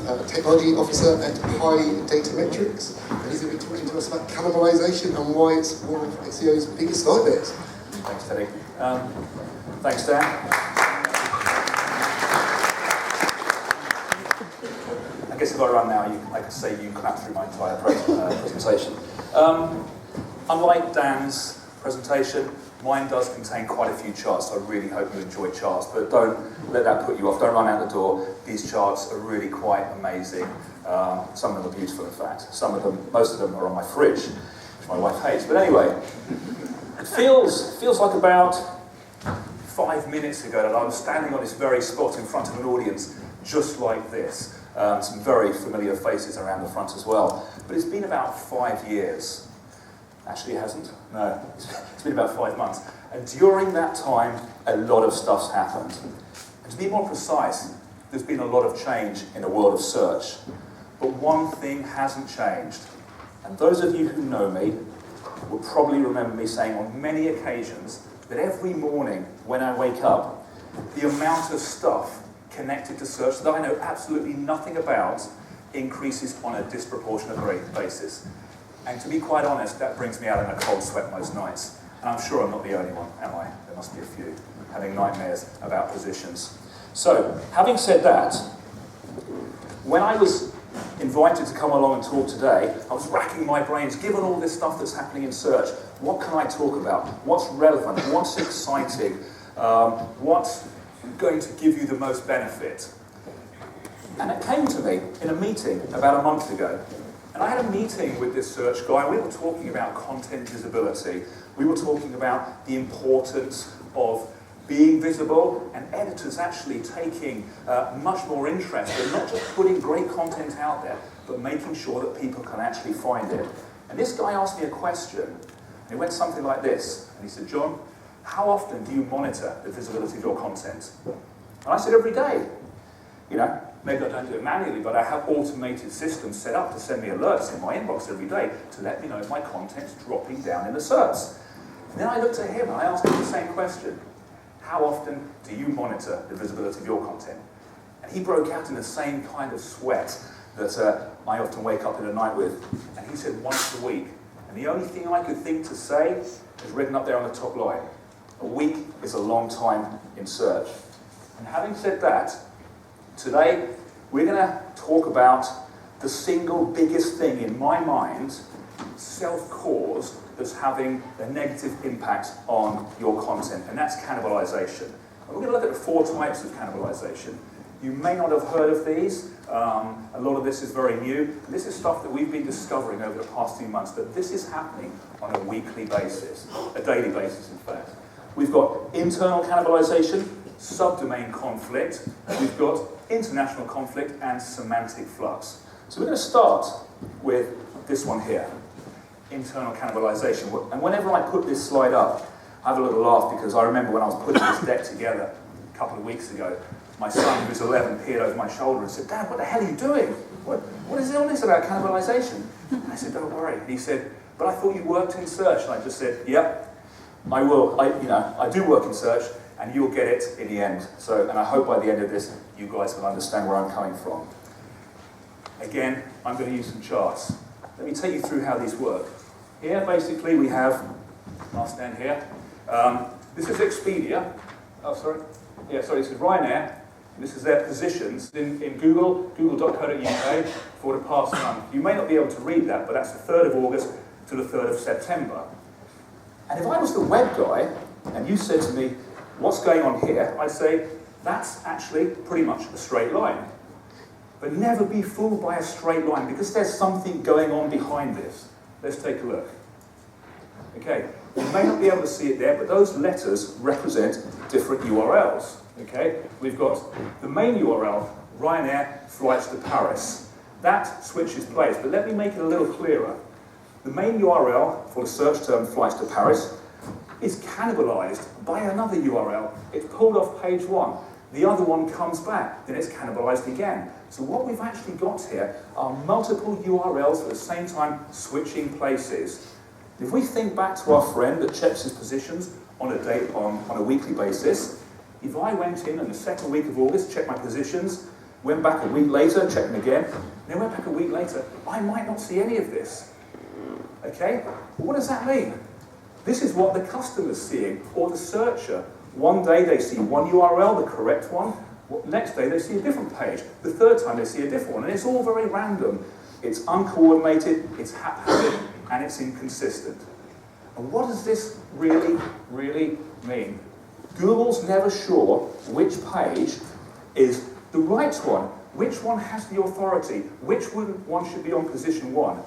Technology Officer at Pi Datametrics, and he's going to be talking to us about cannibalisation and why it's one of SEO's biggest nightmares. Thanks, Teddy. Thanks, Dan. I guess if I run now, I could say you clap through my entire presentation. Unlike Dan's presentation, mine does contain quite a few charts, so I really hope you enjoy charts, but don't let that put you off. Don't run out the door. These charts are really quite amazing. Some of them are beautiful, in fact. Most of them are on my fridge, which my wife hates. But anyway, it feels like about 5 minutes ago that I was standing on this very spot in front of an audience just like this. Some very familiar faces around the front as well. But it's been about 5 years. Actually, it hasn't. No, it's been about 5 months. And during that time, a lot of stuff's happened. And to be more precise, there's been a lot of change in the world of search. But one thing hasn't changed. And those of you who know me will probably remember me saying on many occasions that every morning when I wake up, the amount of stuff connected to search that I know absolutely nothing about increases on a disproportionate basis. And to be quite honest, that brings me out in a cold sweat most nights. And I'm sure I'm not the only one, am I? There must be a few having nightmares about positions. So, having said that, when I was invited to come along and talk today, I was racking my brains, given all this stuff that's happening in search, what can I talk about? What's relevant? What's exciting? What's going to give you the most benefit? And it came to me in a meeting about a month ago. And I had a meeting with this search guy. We were talking about content visibility. We were talking about the importance of being visible and editors actually taking much more interest in not just putting great content out there, but making sure that people can actually find it. And this guy asked me a question. And it went something like this. And he said, John, how often do you monitor the visibility of your content? And I said, every day. You know, maybe I don't do it manually, but I have automated systems set up to send me alerts in my inbox every day to let me know if my content's dropping down in the SERPs. And then I looked at him and I asked him the same question. How often do you monitor the visibility of your content? And he broke out in the same kind of sweat that I often wake up in the night with. And he said once a week. And the only thing I could think to say is written up there on the top line. A week is a long time in search. And having said that, today, we're going to talk about the single biggest thing in my mind, self-cause, that's having a negative impact on your content, and that's cannibalisation. And we're going to look at the 4 types of cannibalisation. You may not have heard of these. A lot of this is very new. This is stuff that we've been discovering over the past few months, that this is happening on a weekly basis, a daily basis, in fact. We've got internal cannibalisation, subdomain conflict, we've got international conflict, and semantic flux. So we're going to start with this one here, internal cannibalisation. And whenever I put this slide up, I have a little laugh because I remember when I was putting this deck together a couple of weeks ago, my son, who's 11, peered over my shoulder and said, Dad, what the hell are you doing? What is all this about cannibalisation? And I said, don't worry. And he said, but I thought you worked in search. And I just said, yep, I will. I do work in search, and you'll get it in the end. So, and I hope by the end of this, you guys will understand where I'm coming from. Again, I'm going to use some charts. Let me take you through how these work. Here, basically, we have, I'll stand here. This is Expedia. Oh, sorry. Yeah, sorry, this is Ryanair. This is their positions in Google, google.co.uk for the past month. You may not be able to read that, but that's the 3rd of August to the 3rd of September. And if I was the web guy, and you said to me, what's going on here? I'd say, that's actually pretty much a straight line. But never be fooled by a straight line, because there's something going on behind this. Let's take a look. Okay, you may not be able to see it there, but those letters represent different URLs. Okay, we've got the main URL, Ryanair flights to Paris. That switches place, but let me make it a little clearer. The main URL for the search term flights to Paris is cannibalized by another URL. It's pulled off page 1. The other one comes back, then it's cannibalized again. So what we've actually got here are multiple URLs at the same time switching places. If we think back to our friend that checks his positions on a weekly basis, if I went in the 2nd week of August, checked my positions, went back a week later, checked them again, then went back a week later, I might not see any of this. Okay? Well, what does that mean? This is what the customer's seeing, or the searcher. One day they see one URL, the correct one. Next day they see a different page. The third time they see a different one. And it's all very random. It's uncoordinated, it's haphazard, and it's inconsistent. And what does this really, really mean? Google's never sure which page is the right one. Which one has the authority? Which one should be on position 1?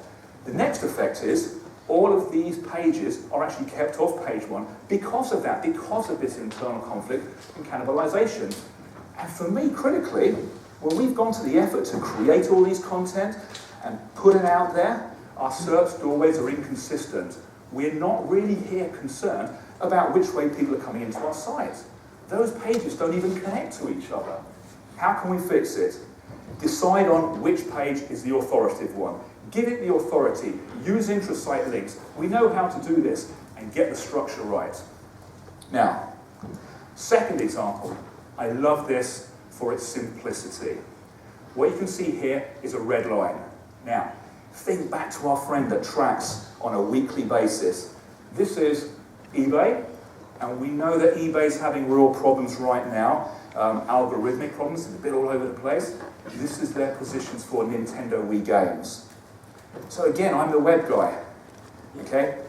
The next effect is all of these pages are actually kept off page 1 because of that, because of this internal conflict and cannibalization. And for me, critically, when we've gone to the effort to create all these content and put it out there, our search doorways are inconsistent. We're not really here concerned about which way people are coming into our site. Those pages don't even connect to each other. How can we fix it? Decide on which page is the authoritative one. Give it the authority. Use intra-site links. We know how to do this, and get the structure right. Now, second example. I love this for its simplicity. What you can see here is a red line. Now, think back to our friend that tracks on a weekly basis. This is eBay, and we know that eBay's having real problems right now. Algorithmic problems, it's a bit all over the place. This is their positions for Nintendo Wii games. So again, I'm the web guy, okay?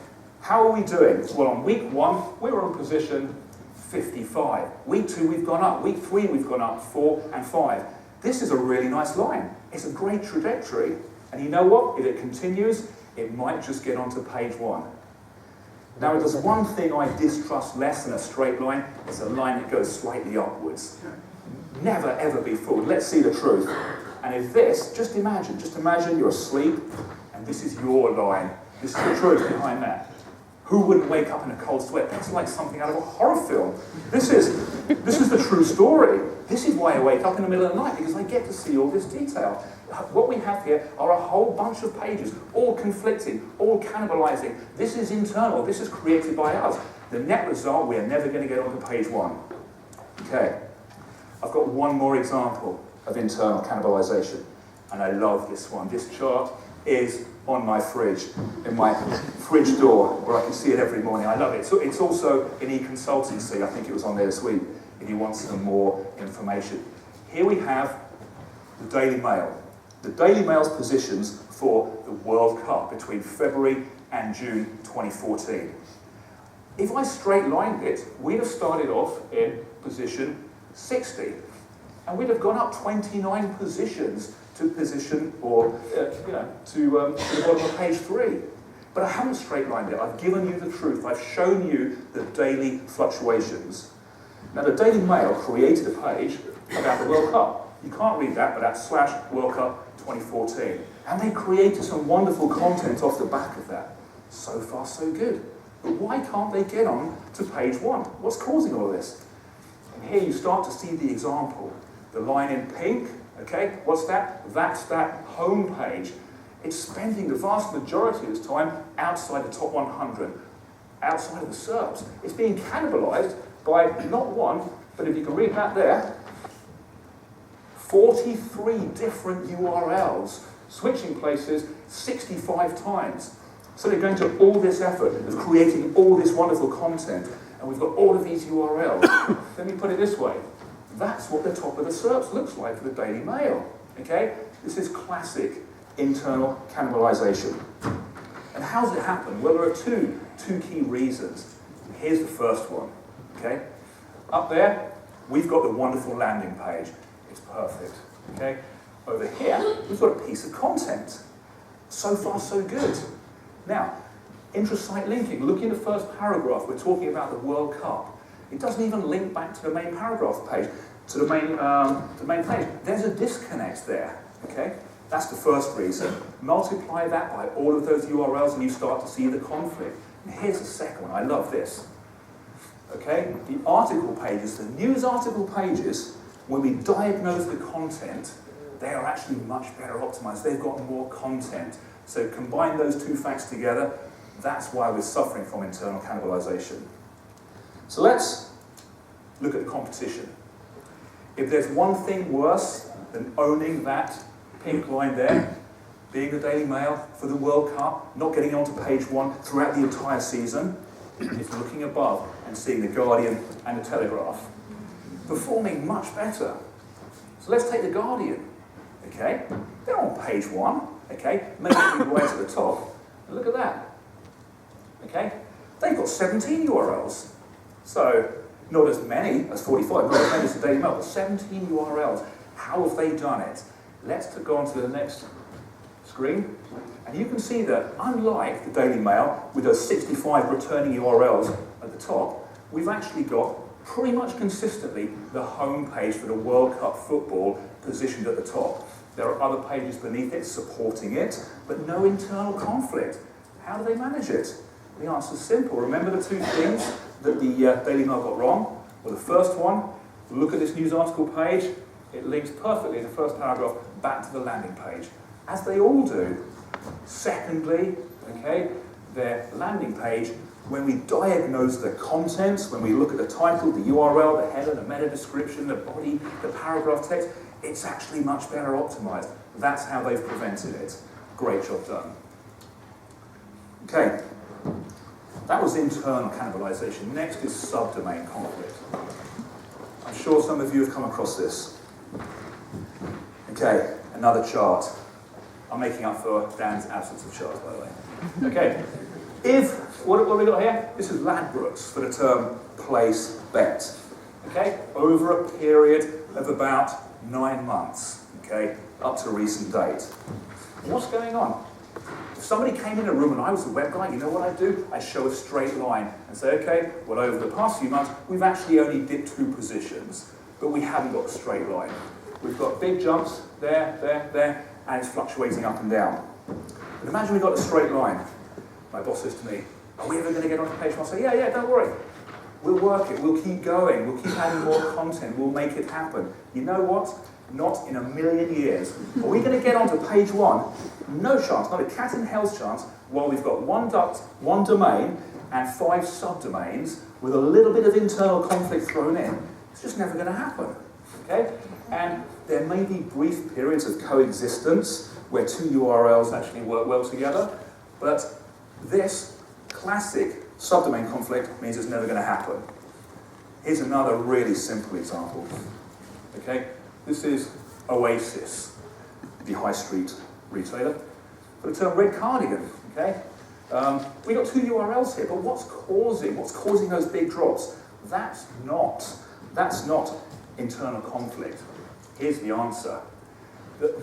How are we doing? Well, on week 1, we were in position 55. Week 2, we've gone up. Week 3, we've gone up 4 and 5. This is a really nice line. It's a great trajectory. And you know what? If it continues, it might just get onto page 1. Now, there's one thing I distrust less than a straight line. It's a line that goes slightly upwards. Never, ever be fooled. Let's see the truth. And if this, just imagine you're asleep, and this is your line. This is the truth behind that. Who wouldn't wake up in a cold sweat? That's like something out of a horror film. This is the true story. This is why I wake up in the middle of the night, because I get to see all this detail. What we have here are a whole bunch of pages, all conflicting, all cannibalizing. This is internal. This is created by us. The net result, we are never going to get onto page 1. Okay. I've got one more example of internal cannibalization, and I love this one. This chart is on my fridge, in my fridge door, where I can see it every morning. I love it. So it's also in e-consultancy. I think it was on there this week, if you want some more information. Here we have the Daily Mail. The Daily Mail's positions for the World Cup between February and June 2014. If I straight lined it, we'd have started off in position 60, and we'd have gone up 29 positions to position, or to the bottom of page 3. But I haven't straight lined it. I've given you the truth. I've shown you the daily fluctuations. Now, the Daily Mail created a page about the World Cup. You can't read that, but that's /World Cup 2014. And they created some wonderful content off the back of that. So far, so good. But why can't they get on to page 1? What's causing all of this? And here you start to see the example. The line in pink, okay, what's that? That's that home page. It's spending the vast majority of its time outside the top 100, outside of the SERPs. It's being cannibalized by not one, but if you can read that there, 43 different URLs, switching places 65 times. So they're going to all this effort of creating all this wonderful content, and we've got all of these URLs. Let me put it this way. That's what the top of the SERPs looks like for the Daily Mail. Okay? This is classic internal cannibalization. And how does it happen? Well, there are two key reasons. Here's the first one. Okay? Up there, we've got the wonderful landing page. It's perfect. Okay? Over here, we've got a piece of content. So far, so good. Now, intra-site linking. Look in the first paragraph. We're talking about the World Cup. It doesn't even link back to the main paragraph page, to the main page. There's a disconnect there. Okay? That's the first reason. Multiply that by all of those URLs and you start to see the conflict. And here's the second one. I love this. Okay? The article pages, the news article pages, when we diagnose the content, they are actually much better optimized. They've got more content. So combine those two facts together, that's why we're suffering from internal cannibalization. So let's look at the competition. If there's one thing worse than owning that pink line there, being the Daily Mail for the World Cup, not getting onto page 1 throughout the entire season, is looking above and seeing the Guardian and the Telegraph performing much better. So let's take the Guardian, okay? They're on page 1, okay? Maybe right at the top. And look at that, okay? They've got 17 URLs. So not as many as 45, not as many as the Daily Mail, but 17 URLs. How have they done it? Let's go on to the next screen. And you can see that unlike the Daily Mail, with those 65 returning URLs at the top, we've actually got pretty much consistently the home page for the World Cup football positioned at the top. There are other pages beneath it supporting it, but no internal conflict. How do they manage it? The answer is simple. Remember the 2 things that the Daily Mail got wrong? Well, the first one, look at this news article page. It links perfectly in the first paragraph back to the landing page, as they all do. Secondly, okay, their landing page, when we diagnose the contents, when we look at the title, the URL, the header, the meta description, the body, the paragraph text, it's actually much better optimized. That's how they've prevented it. Great job done. Okay, that was internal cannibalization. Next is subdomain conflict. I'm sure some of you have come across this. Okay, another chart. I'm making up for Dan's absence of charts, by the way. Okay, what have we got here? This is Ladbrokes for the term place bet. Okay, over a period of about 9 months, okay, up to a recent date. What's going on? If somebody came in a room and I was the web guy, you know what I'd do? I'd show a straight line and say, okay, well, over the past few months, we've actually only dipped 2 positions, but we haven't got a straight line. We've got big jumps there, and it's fluctuating up and down. But imagine we've got a straight line. My boss says to me, are we ever going to get onto page 1? I say, yeah, don't worry. We'll work it, we'll keep going, we'll keep adding more content, we'll make it happen. You know what? Not in a million years. Are we going to get onto page 1? No chance, not a cat in hell's chance, while we've got one domain and 5 subdomains with a little bit of internal conflict thrown in. It's just never going to happen, okay? And there may be brief periods of coexistence where 2 URLs actually work well together, but this classic subdomain conflict means it's never going to happen. Here's another really simple example, okay? This is Oasis, the high street retailer, for the term red cardigan, okay? We got 2 URLs here, but what's causing those big drops? That's not internal conflict. Here's the answer.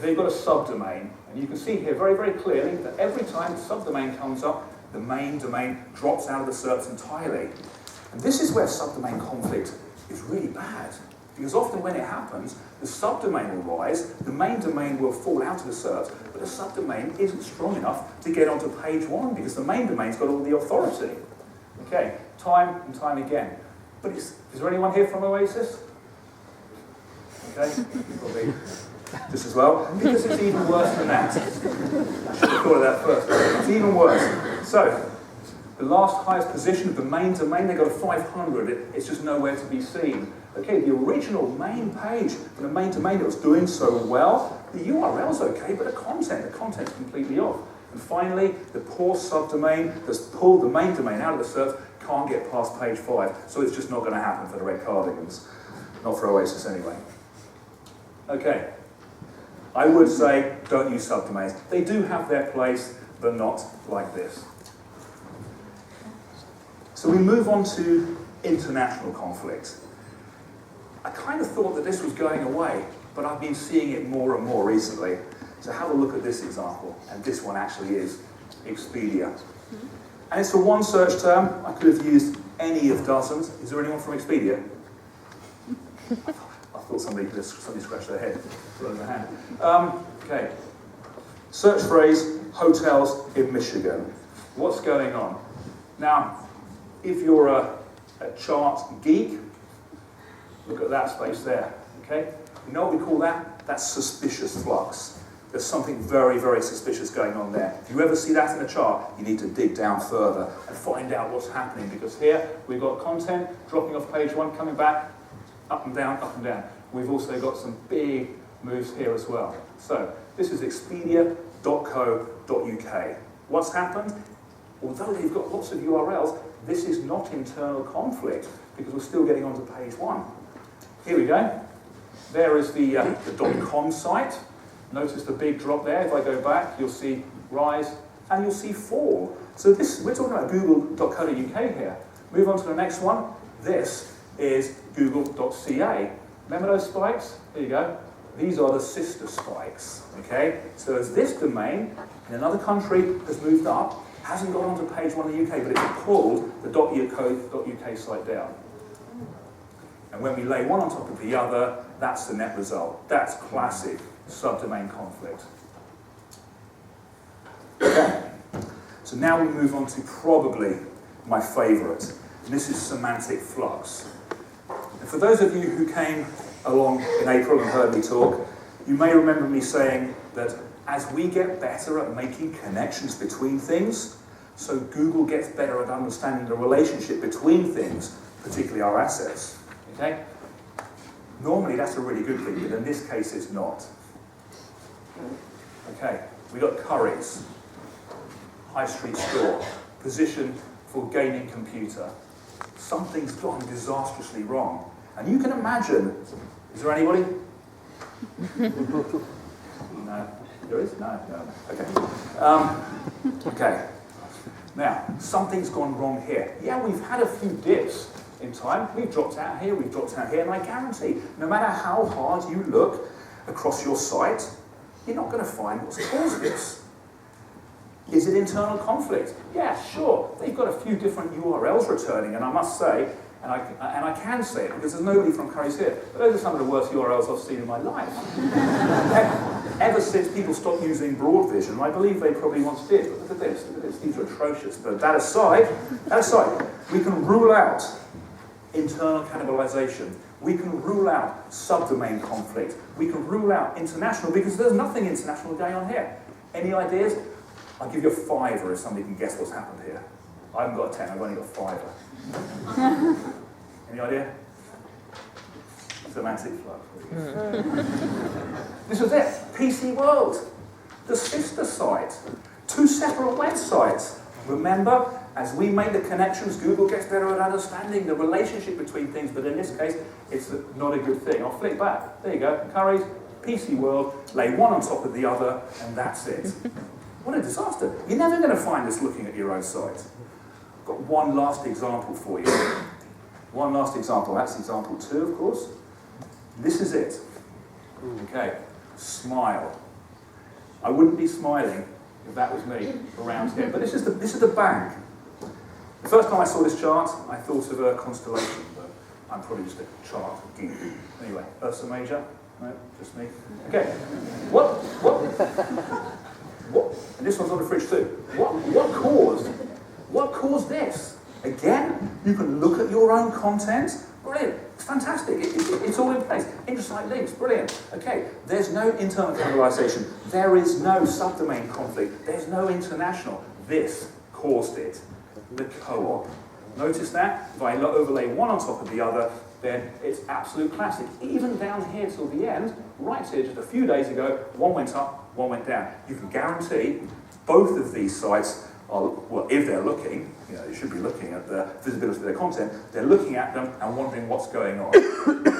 They've got a subdomain, and you can see here very, very clearly that every time the subdomain comes up, the main domain drops out of the SERPs entirely. And this is where subdomain conflict is really bad, because often when it happens, the subdomain will rise, the main domain will fall out of the SERPs, but the subdomain isn't strong enough to get onto page 1, because the main domain's got all the authority. Okay, time and time again. But is there anyone here from Oasis? Okay, probably just as well, because it's even worse than that. I should have thought of that first. It's even worse. So, the last highest position of the main domain, they got a 500. It's just nowhere to be seen. Okay, the original main page for the main domain that was doing so well, the URL's okay, but the content's completely off. And finally, the poor subdomain that's pulled the main domain out of the SERPs can't get past page 5, so it's just not going to happen for the red cardigans. Not for Oasis anyway. Okay. I would say don't use subdomains. They do have their place, but not like this. So we move on to international conflict. I kind of thought that this was going away, but I've been seeing it more and more recently. So have a look at this example, and this one actually is Expedia. And it's for one search term. I could have used any of dozens. Is there anyone from Expedia? I thought somebody scratched their head, raised their hand. Okay. Search phrase, hotels in Michigan. What's going on? Now, if you're a chart geek, look at that space there, okay? You know what we call that? That's suspicious flux. There's something very, very suspicious going on there. If you ever see that in a chart, you need to dig down further and find out what's happening, because here we've got content dropping off page 1, coming back, up and down, up and down. We've also got some big moves here as well. So this is expedia.co.uk. What's happened? Although they've got lots of URLs, this is not internal conflict because we're still getting onto page 1. Here we go. There is the .com site. Notice the big drop there. If I go back, you'll see rise and you'll see fall. So this, we're talking about google.co.uk here. Move on to the next one. This is google.ca. Remember those spikes? There you go. These are the sister spikes. Okay? So as this domain in another country has moved up, hasn't gone onto page 1 in the UK, but it's pulled the .co.uk site down. And when we lay one on top of the other, that's the net result. That's classic subdomain conflict. Okay. So now we move on to probably my favourite. And this is Semantic Flux. And for those of you who came along in April and heard me talk, you may remember me saying that as we get better at making connections between things, so Google gets better at understanding the relationship between things, particularly our assets. Okay? Normally that's a really good thing, but in this case it's not. Okay, we got Currys, high street store, position for gaming computer. Something's gone disastrously wrong. And you can imagine, is there anybody? No. There is? No. Okay. Okay. Now, something's gone wrong here. Yeah, we've had a few dips in time. We've dropped out here, we've dropped out here, and I guarantee, no matter how hard you look across your site, you're not going to find what's caused this. Is it internal conflict? Yeah, sure. They've got a few different URLs returning, and I must say, and I can say it because there's nobody from Currys here, but those are some of the worst URLs I've seen in my life. Ever since people stopped using Broadvision, I believe they probably once did, but look at this, these are atrocious. But that aside, we can rule out internal cannibalisation. We can rule out subdomain conflict. We can rule out international because there's nothing international going on here. Any ideas? I'll give you a fiver if somebody can guess what's happened here. I haven't got a 10, I've only got a fiver. Any idea? Semantic Flux. This was it. PC World. The sister site. 2 separate websites. Remember, as we make the connections, Google gets better at understanding the relationship between things, but in this case, it's not a good thing. I'll flick back. There you go. Currys, PC World, lay one on top of the other, and that's it. What a disaster. You're never going to find this looking at your own site. I've got one last example for you. One last example. That's example 2, of course. This is it. Okay. Smile. I wouldn't be smiling if that was me around here. But this is the bank. The first time I saw this chart, I thought of a constellation, but I'm probably just a chart geek. Anyway, Ursa Major? No, just me. Okay. What? And this one's on the fridge too. What caused this? Again, you can look at your own content. Brilliant. It's fantastic. It's all in place. Inter-site links. Brilliant. Okay. There's no internal cannibalisation. There is no subdomain conflict. There's no international. This caused it. The co-op. Notice that? If I overlay one on top of the other, then it's absolute classic. Even down here till the end, right here, just a few days ago, one went up, one went down. You can guarantee both of these sites are, well, if they're looking, they should be looking at the visibility of their content, they're looking at them and wondering what's going on.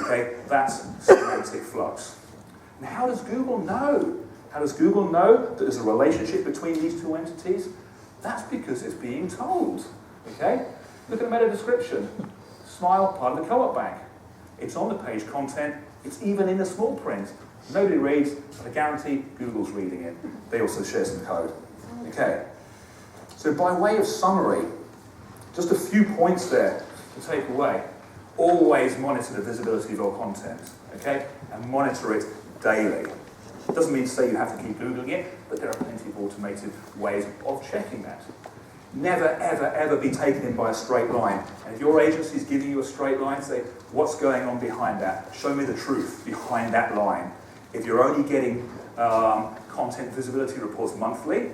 Okay, that's Semantic Flux. Now, how does Google know? How does Google know that there's a relationship between these two entities? That's because it's being told. Okay? Look at the meta description. Smile, part of the co-op bank. It's on the page content. It's even in the small print. Nobody reads, but I guarantee Google's reading it. They also share some code. Okay. So by way of summary, just a few points there to take away. Always monitor the visibility of your content. Okay? And monitor it daily. It doesn't mean to say you have to keep Googling it, but there are plenty of automated ways of checking that. Never, ever, ever be taken in by a straight line. And if your agency is giving you a straight line, say, what's going on behind that? Show me the truth behind that line. If you're only getting content visibility reports monthly,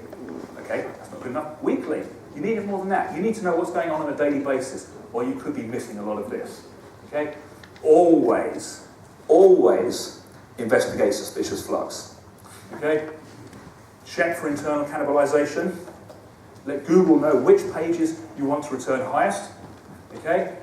okay, that's not good enough. Weekly, you need it more than that. You need to know what's going on a daily basis, or you could be missing a lot of this. Okay? Always investigate suspicious flux. Okay? Check for internal cannibalization. Let Google know which pages you want to return highest. Okay?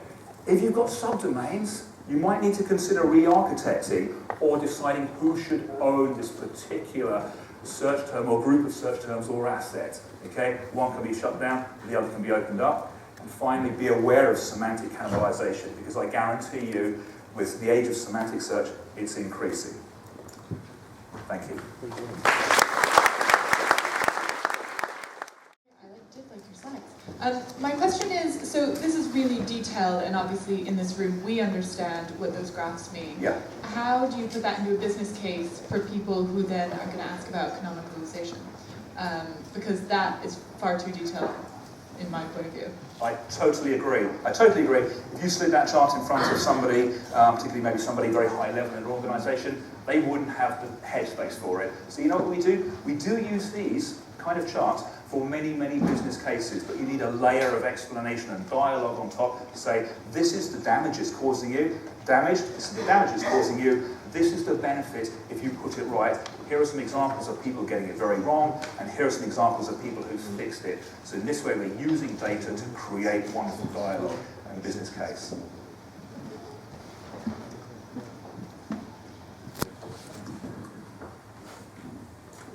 If you've got subdomains, you might need to consider re-architecting or deciding who should own this particular search term or group of search terms or assets. Okay? One can be shut down, the other can be opened up. And finally, be aware of semantic cannibalization, because I guarantee you, with the age of semantic search, it's increasing. Thank you. My question is, so this is really detailed, and obviously in this room we understand what those graphs mean. Yeah. How do you put that into a business case for people who then are going to ask about canonicalization? Because that is far too detailed in my point of view. I totally agree. I totally agree. If you slid that chart in front of somebody, particularly maybe somebody very high level in an organisation, they wouldn't have the headspace for it. So you know what we do? We do use these kind of charts for many, many business cases, but you need a layer of explanation and dialogue on top to say, this is the damages causing you, this is the damages causing you, this is the benefit if you put it right. Here are some examples of people getting it very wrong, and here are some examples of people who fixed it. So in this way, we're using data to create wonderful dialogue and business case.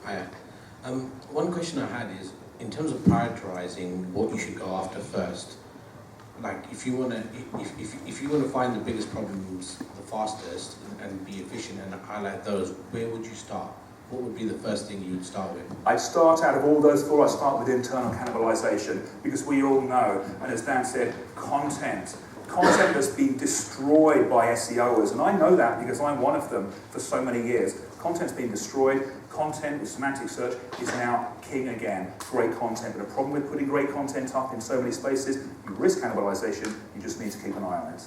Hiya. One question I had is, in terms of prioritizing what you should go after first, like if you want to find the biggest problems the fastest and be efficient and highlight those, where would you start? What would be the first thing you would start with? I'd start out of all those four, I'd start with internal cannibalization, because we all know, and as Dan said, content that's been destroyed by SEOers, and I know that because I'm one of them for so many years. Content's been destroyed. Content with semantic search is now king again. Great content, but the problem with putting great content up in so many spaces, you risk cannibalization. You just need to keep an eye on it.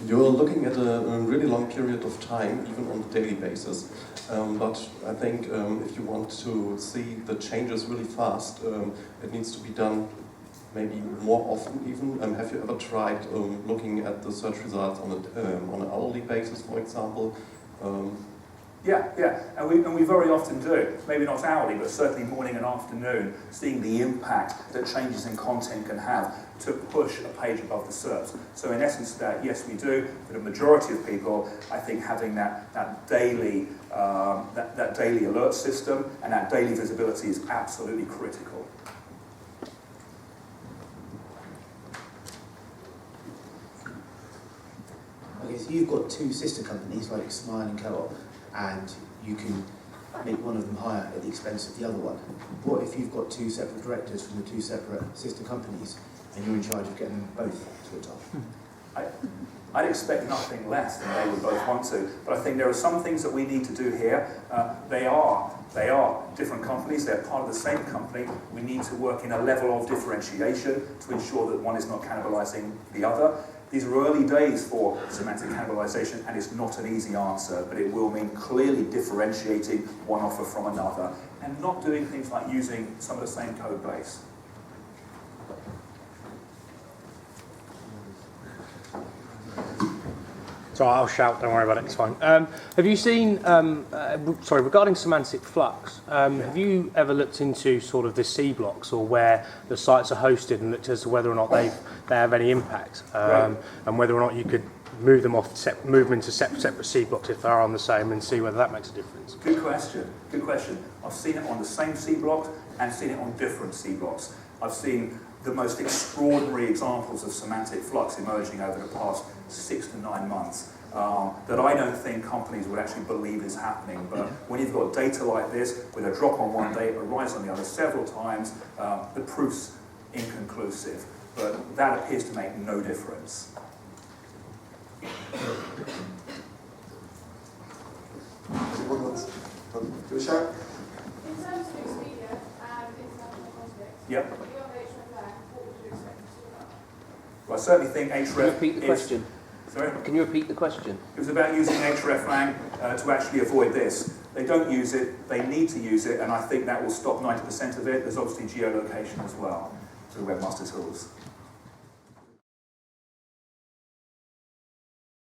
You're looking at a really long period of time, even on a daily basis. But I think if you want to see the changes really fast, it needs to be done maybe more often even. Have you ever tried looking at the search results on an hourly basis, for example? Yeah, and we very often do. Maybe not hourly, but certainly morning and afternoon, seeing the impact that changes in content can have to push a page above the SERPs. So in essence, that yes, we do. For the majority of people, I think having that daily alert system and that daily visibility is absolutely critical. Okay, so you've got two sister companies like Smile and Co-op, and you can make one of them higher at the expense of the other one. What if you've got two separate directors from the two separate sister companies, and you're in charge of getting them both to the top? I'd expect nothing less than they would both want to, but I think there are some things that we need to do here. They are different companies, they're part of the same company. We need to work in a level of differentiation to ensure that one is not cannibalizing the other. These are early days for semantic cannibalization, and it's not an easy answer, but it will mean clearly differentiating one offer from another and not doing things like using some of the same code base. So I'll shout, don't worry about it, it's fine. Have you seen, regarding Semantic Flux, have you ever looked into sort of the C blocks or where the sites are hosted and looked as to whether or not they have any impact, Right. and whether or not you could move them into separate C blocks if they are on the same and see whether that makes a difference? Good question. I've seen it on the same C block and seen it on different C blocks. I've seen the most extraordinary examples of semantic flux emerging over the past 6 to 9 months that I don't think companies would actually believe is happening. But when you've got data like this, with a drop on one day, a rise on the other several times, the proof's inconclusive. But that appears to make no difference. Anyone wants to do a shout? In terms of Expedia and international conflicts, Yep. if you have HRF, what would you expect to see about? Well, I certainly think Can you href repeat the question? Sorry? Can you repeat the question? It was about using hreflang to actually avoid this. They don't use it, they need to use it, and I think that will stop 90% of it. There's obviously geolocation as well through Webmaster Tools.